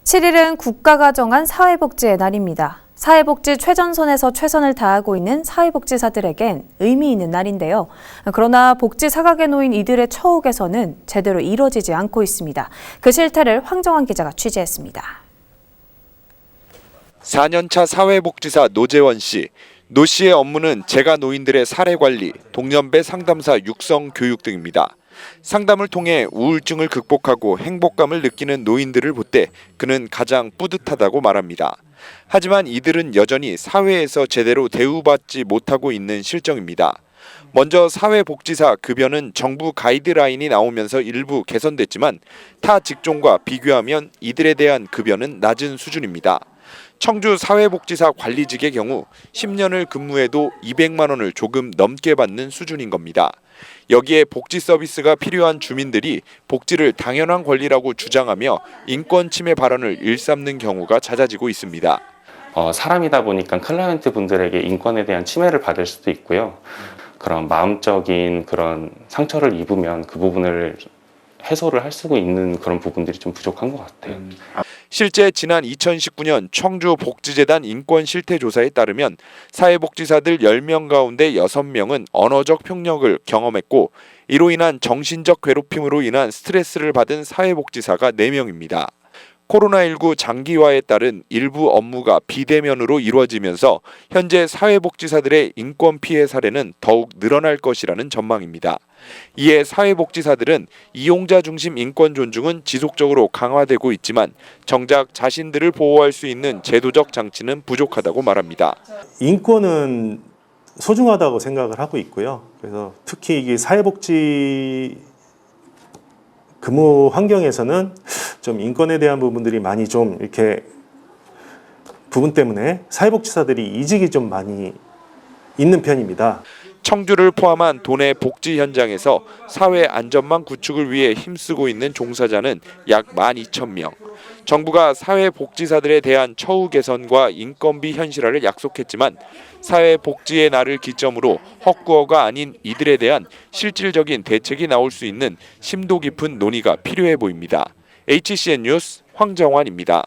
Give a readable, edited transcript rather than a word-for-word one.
7일은 국가가 정한 사회복지의 날입니다. 사회복지 최전선에서 최선을 다하고 있는 사회복지사들에겐 의미 있는 날인데요. 그러나 복지 사각에 놓인 이들의 처우 개선은 제대로 이뤄지지 않고 있습니다. 그 실태를 황정환 기자가 취재했습니다. 4년차 사회복지사 노재원 씨. 노 씨의 업무는 재가 노인들의 사례 관리, 동년배 상담사 육성 교육 등입니다. 상담을 통해 우울증을 극복하고 행복감을 느끼는 노인들을 볼 때 그는 가장 뿌듯하다고 말합니다. 하지만 이들은 여전히 사회에서 제대로 대우받지 못하고 있는 실정입니다. 먼저 사회복지사 급여는 정부 가이드라인이 나오면서 일부 개선됐지만 타 직종과 비교하면 이들에 대한 급여는 낮은 수준입니다. 청주 사회복지사 관리직의 경우 10년을 근무해도 200만 원을 조금 넘게 받는 수준인 겁니다. 여기에 복지 서비스가 필요한 주민들이 복지를 당연한 권리라고 주장하며 인권 침해 발언을 일삼는 경우가 잦아지고 있습니다. 사람이다 보니까 클라이언트 분들에게 인권에 대한 침해를 받을 수도 있고요. 그런 마음적인 그런 상처를 입으면 그 부분을 해소를 할 수 있는 그런 부분들이 좀 부족한 것 같아요. 실제 지난 2019년 청주복지재단 인권실태조사에 따르면 사회복지사들 10명 가운데 6명은 언어적 폭력을 경험했고 이로 인한 정신적 괴롭힘으로 인한 스트레스를 받은 사회복지사가 4명입니다. 코로나19 장기화에 따른 일부 업무가 비대면으로 이루어지면서 현재 사회복지사들의 인권 피해 사례는 더욱 늘어날 것이라는 전망입니다. 이에 사회복지사들은 이용자 중심 인권 존중은 지속적으로 강화되고 있지만 정작 자신들을 보호할 수 있는 제도적 장치는 부족하다고 말합니다. 인권은 소중하다고 생각을 하고 있고요. 그래서 특히 이게 사회복지 근무 환경에서는 좀 인권에 대한 부분들이 많이 좀 이렇게 부분 때문에 사회복지사들이 이직이 좀 많이 있는 편입니다. 청주를 포함한 도내 복지 현장에서 사회 안전망 구축을 위해 힘쓰고 있는 종사자는 약 12,000명. 정부가 사회복지사들에 대한 처우 개선과 인건비 현실화를 약속했지만 사회복지의 날을 기점으로 헛구어가 아닌 이들에 대한 실질적인 대책이 나올 수 있는 심도 깊은 논의가 필요해 보입니다. HCN 뉴스 황정환입니다.